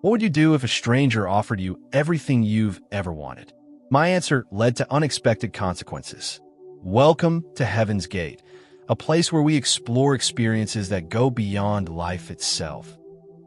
What would you do if a stranger offered you everything you've ever wanted? My answer led to unexpected consequences. Welcome to Heaven's Gate, a place where we explore experiences that go beyond life itself,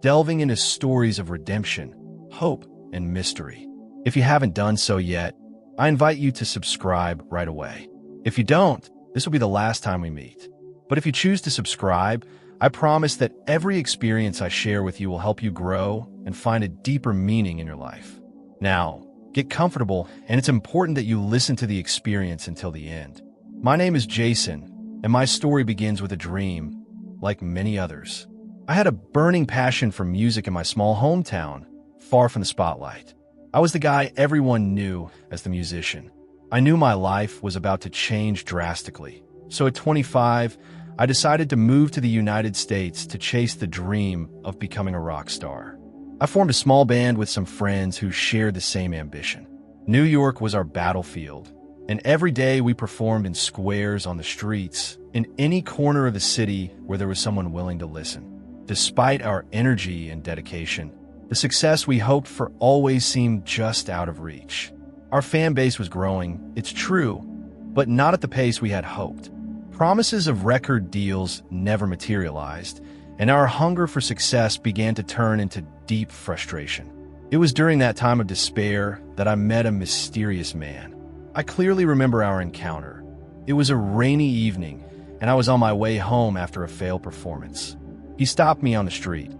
delving into stories of redemption, hope, and mystery. If you haven't done so yet, I invite you to subscribe right away. If you don't, this will be the last time we meet. But if you choose to subscribe, I promise that every experience I share with you will help you grow and find a deeper meaning in your life. Now, get comfortable, and it's important that you listen to the experience until the end. My name is Jason, and my story begins with a dream, like many others. I had a burning passion for music in my small hometown, far from the spotlight. I was the guy everyone knew as the musician. I knew my life was about to change drastically. So at 25, I decided to move to the United States to chase the dream of becoming a rock star. I formed a small band with some friends who shared the same ambition. New York was our battlefield, and every day we performed in squares on the streets, in any corner of the city where there was someone willing to listen. Despite our energy and dedication, the success we hoped for always seemed just out of reach. Our fan base was growing, it's true, but not at the pace we had hoped. Promises of record deals never materialized, and our hunger for success began to turn into deep frustration. It was during that time of despair that I met a mysterious man. I clearly remember our encounter. It was a rainy evening, and I was on my way home after a failed performance. He stopped me on the street,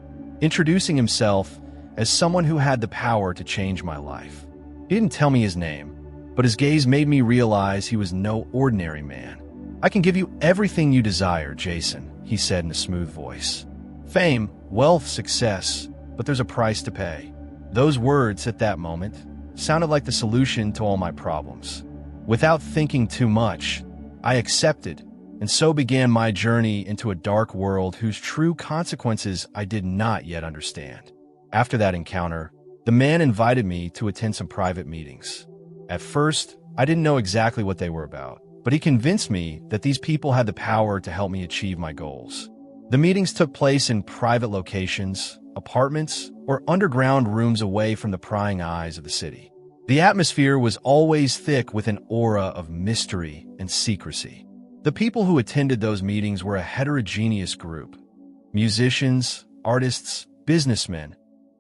introducing himself as someone who had the power to change my life. He didn't tell me his name, but his gaze made me realize he was no ordinary man. "I can give you everything you desire, Jason," he said in a smooth voice. "Fame, wealth, success, but there's a price to pay." Those words at that moment sounded like the solution to all my problems. Without thinking too much, I accepted, and so began my journey into a dark world whose true consequences I did not yet understand. After that encounter, the man invited me to attend some private meetings. At first, I didn't know exactly what they were about, but he convinced me that these people had the power to help me achieve my goals. The meetings took place in private locations, apartments, or underground rooms away from the prying eyes of the city. The atmosphere was always thick with an aura of mystery and secrecy. The people who attended those meetings were a heterogeneous group: musicians, artists, businessmen,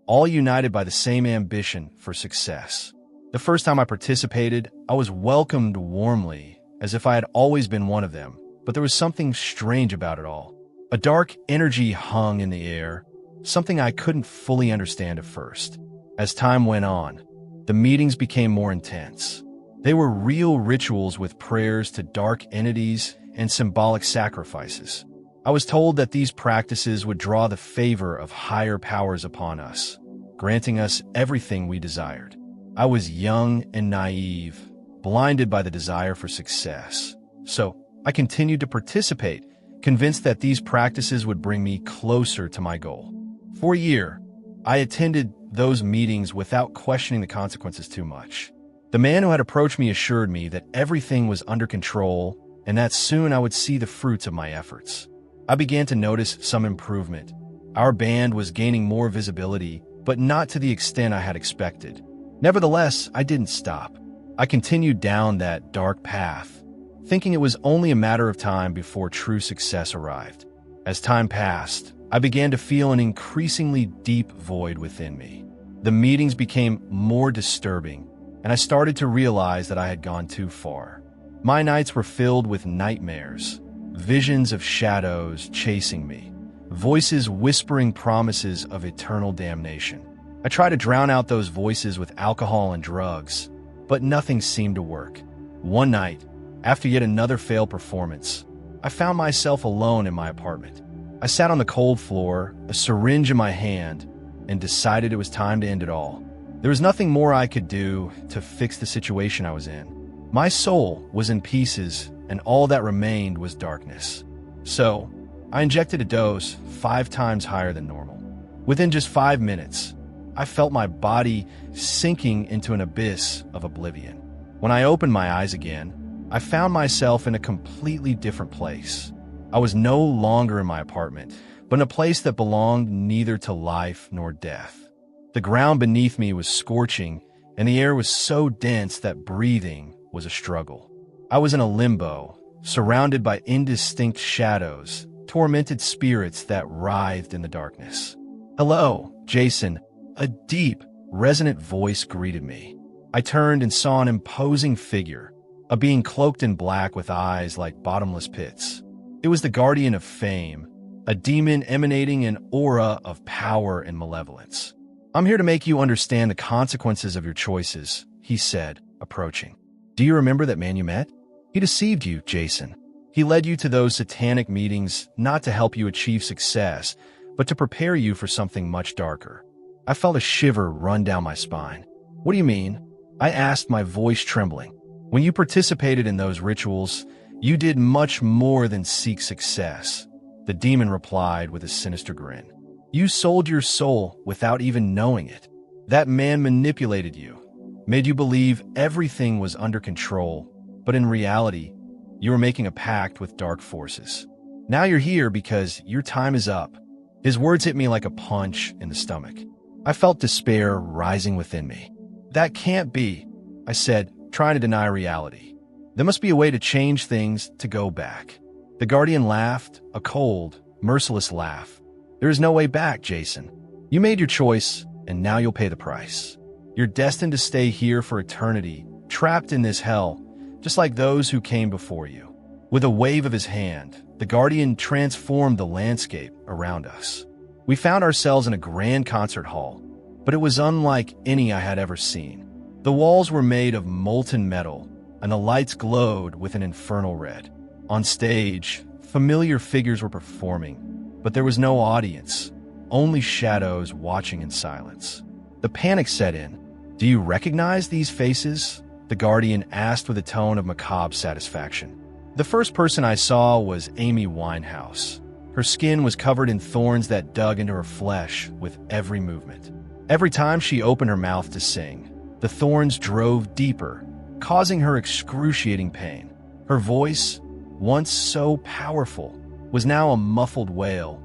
all united by the same ambition for success. The first time I participated, I was welcomed warmly, as if I had always been one of them, but there was something strange about it all. A dark energy hung in the air, something I couldn't fully understand at first. As time went on, the meetings became more intense. They were real rituals with prayers to dark entities and symbolic sacrifices. I was told that these practices would draw the favor of higher powers upon us, granting us everything we desired. I was young and naive, blinded by the desire for success. So I continued to participate, convinced that these practices would bring me closer to my goal. For a year, I attended those meetings without questioning the consequences too much. The man who had approached me assured me that everything was under control and that soon I would see the fruits of my efforts. I began to notice some improvement. Our band was gaining more visibility, but not to the extent I had expected. Nevertheless, I didn't stop. I continued down that dark path, thinking it was only a matter of time before true success arrived. As time passed, I began to feel an increasingly deep void within me. The meetings became more disturbing, and I started to realize that I had gone too far. My nights were filled with nightmares, visions of shadows chasing me, voices whispering promises of eternal damnation. I tried to drown out those voices with alcohol and drugs, but nothing seemed to work. One night, after yet another failed performance, I found myself alone in my apartment. I sat on the cold floor, a syringe in my hand, and decided it was time to end it all. There was nothing more I could do to fix the situation I was in. My soul was in pieces, and all that remained was darkness. So, I injected a dose 5 times higher than normal. Within just 5 minutes, I felt my body sinking into an abyss of oblivion. When I opened my eyes again, I found myself in a completely different place. I was no longer in my apartment, but in a place that belonged neither to life nor death. The ground beneath me was scorching, and the air was so dense that breathing was a struggle. I was in a limbo, surrounded by indistinct shadows, tormented spirits that writhed in the darkness. "Hello, Jason," a deep, resonant voice greeted me. I turned and saw an imposing figure, a being cloaked in black with eyes like bottomless pits. It was the Guardian of Fame, a demon emanating an aura of power and malevolence. "I'm here to make you understand the consequences of your choices," he said, approaching. "Do you remember that man you met? He deceived you, Jason. He led you to those satanic meetings not to help you achieve success, but to prepare you for something much darker." I felt a shiver run down my spine. "What do you mean?" I asked, my voice trembling. "When you participated in those rituals, you did much more than seek success," the demon replied with a sinister grin. "You sold your soul without even knowing it. That man manipulated you, made you believe everything was under control, but in reality, you were making a pact with dark forces. Now you're here because your time is up." His words hit me like a punch in the stomach. I felt despair rising within me. "That can't be," I said, trying to deny reality. "There must be a way to change things, to go back." The Guardian laughed, a cold, merciless laugh. "There is no way back, Jason. You made your choice, and now you'll pay the price. You're destined to stay here for eternity, trapped in this hell, just like those who came before you." With a wave of his hand, the Guardian transformed the landscape around us. We found ourselves in a grand concert hall, but it was unlike any I had ever seen. The walls were made of molten metal, and the lights glowed with an infernal red. On stage, familiar figures were performing, but there was no audience, only shadows watching in silence. The panic set in. "Do you recognize these faces?" the Guardian asked with a tone of macabre satisfaction. The first person I saw was Amy Winehouse. Her skin was covered in thorns that dug into her flesh with every movement. Every time she opened her mouth to sing, the thorns drove deeper, causing her excruciating pain. Her voice, once so powerful, was now a muffled wail,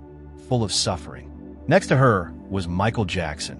full of suffering. Next to her was Michael Jackson,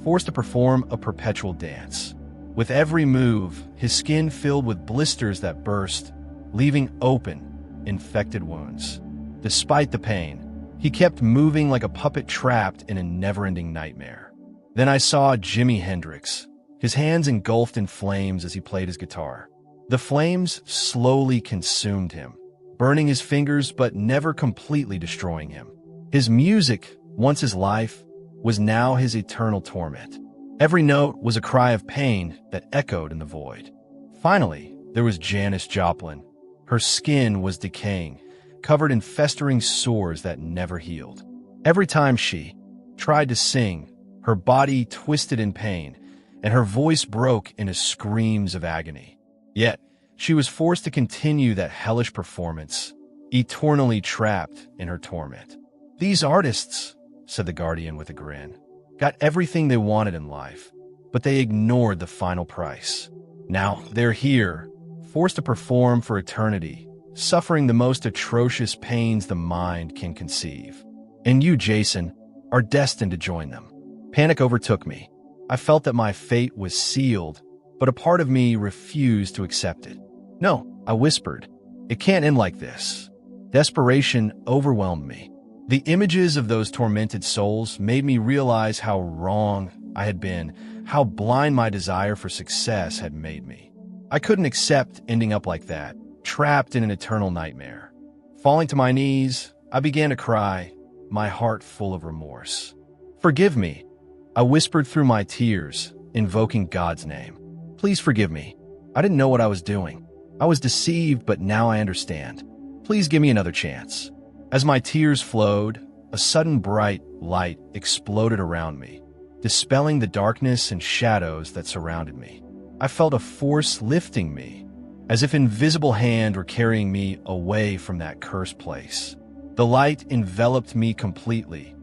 forced to perform a perpetual dance. With every move, his skin filled with blisters that burst, leaving open, infected wounds. Despite the pain, he kept moving like a puppet trapped in a never-ending nightmare. Then I saw Jimi Hendrix, his hands engulfed in flames as he played his guitar. The flames slowly consumed him, burning his fingers but never completely destroying him. His music, once his life, was now his eternal torment. Every note was a cry of pain that echoed in the void. Finally, there was Janis Joplin. Her skin was decaying, covered in festering sores that never healed. Every time she tried to sing, her body twisted in pain, and her voice broke into screams of agony. Yet, she was forced to continue that hellish performance, eternally trapped in her torment. "These artists," said the Guardian with a grin, "got everything they wanted in life, but they ignored the final price. Now they're here, forced to perform for eternity, suffering the most atrocious pains the mind can conceive. And you, Jason, are destined to join them." Panic overtook me. I felt that my fate was sealed, but a part of me refused to accept it. "No," I whispered. "It can't end like this." Desperation overwhelmed me. The images of those tormented souls made me realize how wrong I had been, how blind my desire for success had made me. I couldn't accept ending up like that, trapped in an eternal nightmare. Falling to my knees, I began to cry, my heart full of remorse. "Forgive me," I whispered through my tears, invoking God's name. "Please forgive me. I didn't know what I was doing. I was deceived, but now I understand. Please give me another chance." As my tears flowed, a sudden bright light exploded around me, dispelling the darkness and shadows that surrounded me. I felt a force lifting me, as if an invisible hand were carrying me away from that cursed place. The light enveloped me completely,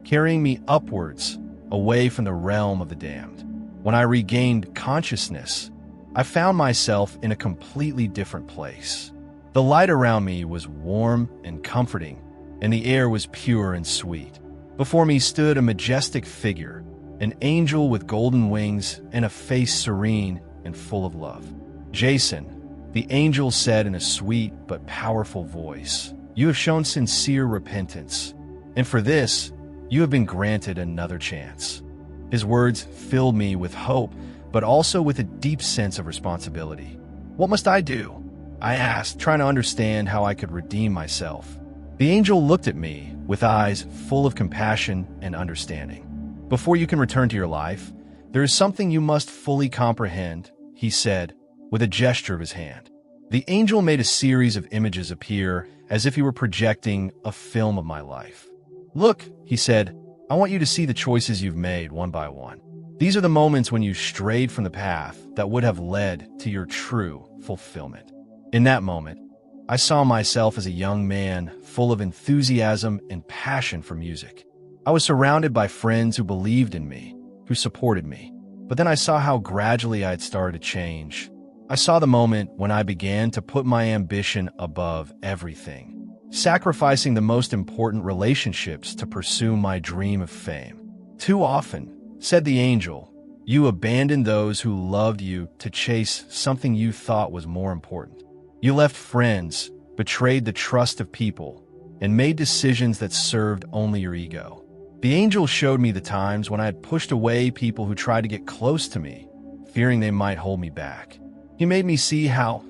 carrying me upwards, away from the realm of the damned. When I regained consciousness, I found myself in a completely different place. The light around me was warm and comforting, and the air was pure and sweet. Before me stood a majestic figure, an angel with golden wings and a face serene and full of love. "Jason," the angel said in a sweet but powerful voice, "you have shown sincere repentance, and for this, you have been granted another chance." His words filled me with hope, but also with a deep sense of responsibility. "What must I do?" I asked, trying to understand how I could redeem myself. The angel looked at me with eyes full of compassion and understanding. "Before you can return to your life, there is something you must fully comprehend," he said, with a gesture of his hand. The angel made a series of images appear as if he were projecting a film of my life. "Look," he said, "I want you to see the choices you've made one by one. These are the moments when you strayed from the path that would have led to your true fulfillment." In that moment, I saw myself as a young man full of enthusiasm and passion for music. I was surrounded by friends who believed in me, who supported me. But then I saw how gradually I had started to change. I saw the moment when I began to put my ambition above everything, sacrificing the most important relationships to pursue my dream of fame. "Too often," said the angel, "you abandoned those who loved you to chase something you thought was more important. You left friends, betrayed the trust of people, and made decisions that served only your ego." The angel showed me the times when I had pushed away people who tried to get close to me, fearing they might hold me back. He made me see how,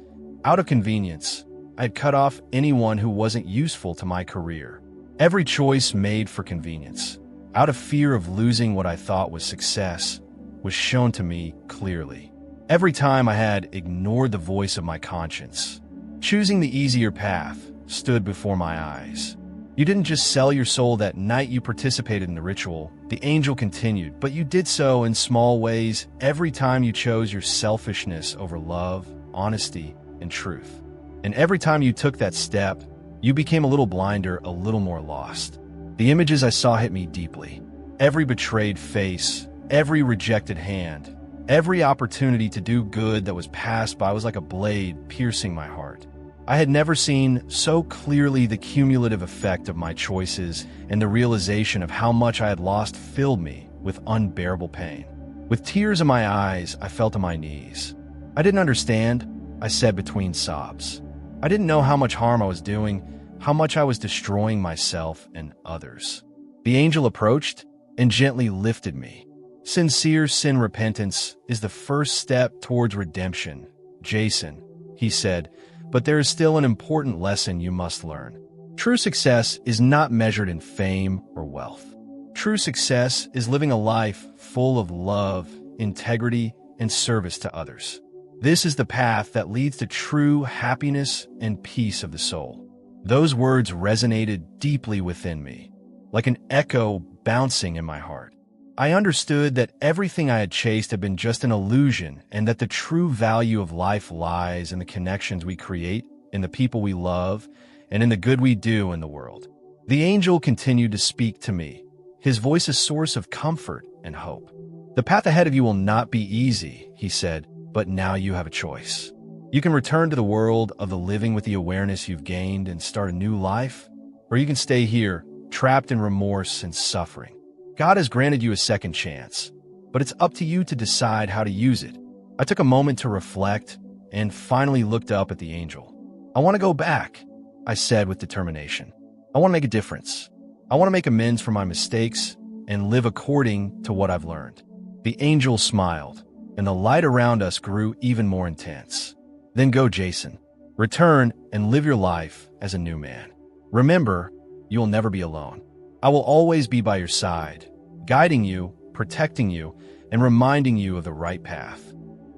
out of convenience, I had cut off anyone who wasn't useful to my career. Every choice made for convenience, out of fear of losing what I thought was success, was shown to me clearly. Every time I had ignored the voice of my conscience, choosing the easier path stood before my eyes. "You didn't just sell your soul that night you participated in the ritual," the angel continued, "but you did so in small ways every time you chose your selfishness over love, honesty, and truth. And every time you took that step, you became a little blinder, a little more lost." The images I saw hit me deeply. Every betrayed face, every rejected hand, every opportunity to do good that was passed by was like a blade piercing my heart. I had never seen so clearly the cumulative effect of my choices, and the realization of how much I had lost filled me with unbearable pain. With tears in my eyes, I fell to my knees. "I didn't understand," I said between sobs. "I didn't know how much harm I was doing, how much I was destroying myself and others." The angel approached and gently lifted me. "Sincere sin repentance is the first step towards redemption, Jason," he said, "but there is still an important lesson you must learn. True success is not measured in fame or wealth. True success is living a life full of love, integrity, and service to others. This is the path that leads to true happiness and peace of the soul." Those words resonated deeply within me, like an echo bouncing in my heart. I understood that everything I had chased had been just an illusion, and that the true value of life lies in the connections we create, in the people we love, and in the good we do in the world. The angel continued to speak to me, his voice a source of comfort and hope. "The path ahead of you will not be easy," he said, "but now you have a choice. You can return to the world of the living with the awareness you've gained and start a new life, or you can stay here, trapped in remorse and suffering. God has granted you a second chance, but it's up to you to decide how to use it." I took a moment to reflect and finally looked up at the angel. "I want to go back," I said with determination. "I want to make a difference. I want to make amends for my mistakes and live according to what I've learned." The angel smiled, and the light around us grew even more intense. "Then go, Jason. Return and live your life as a new man. Remember, you will never be alone. I will always be by your side, guiding you, protecting you, and reminding you of the right path."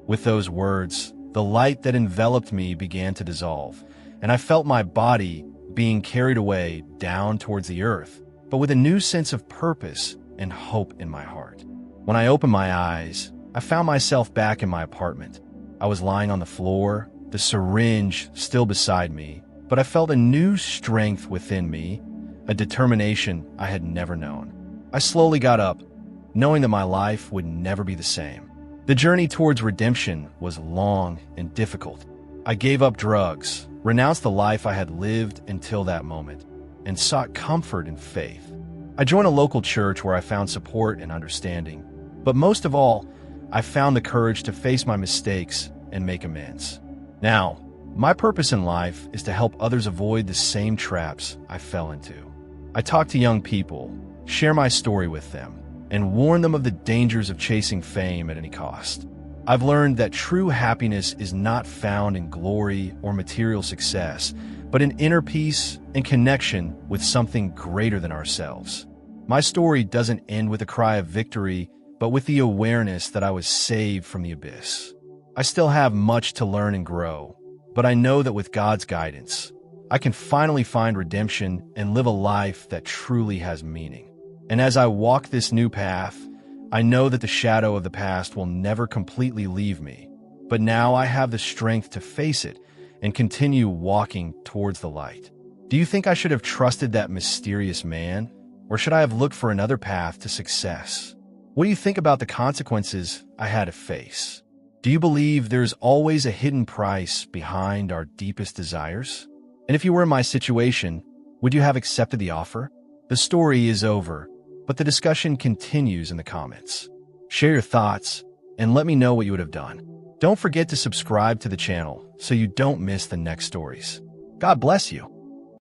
With those words, the light that enveloped me began to dissolve, and I felt my body being carried away down towards the earth, but with a new sense of purpose and hope in my heart. When I opened my eyes, I found myself back in my apartment. I was lying on the floor, the syringe still beside me, but I felt a new strength within me, a determination I had never known. I slowly got up, knowing that my life would never be the same. The journey towards redemption was long and difficult. I gave up drugs, renounced the life I had lived until that moment, and sought comfort and faith. I joined a local church where I found support and understanding, But most of all, I found the courage to face my mistakes and make amends. Now, my purpose in life is to help others avoid the same traps I fell into. I talk to young people, share my story with them, and warn them of the dangers of chasing fame at any cost. I've learned that true happiness is not found in glory or material success, but in inner peace and connection with something greater than ourselves. My story doesn't end with a cry of victory, but with the awareness that I was saved from the abyss. I still have much to learn and grow, but I know that with God's guidance, I can finally find redemption and live a life that truly has meaning. And as I walk this new path, I know that the shadow of the past will never completely leave me, but now I have the strength to face it and continue walking towards the light. Do you think I should have trusted that mysterious man, or should I have looked for another path to success? What do you think about the consequences I had to face? Do you believe there's always a hidden price behind our deepest desires? And if you were in my situation, would you have accepted the offer? The story is over, but the discussion continues in the comments. Share your thoughts and let me know what you would have done. Don't forget to subscribe to the channel so you don't miss the next stories. God bless you.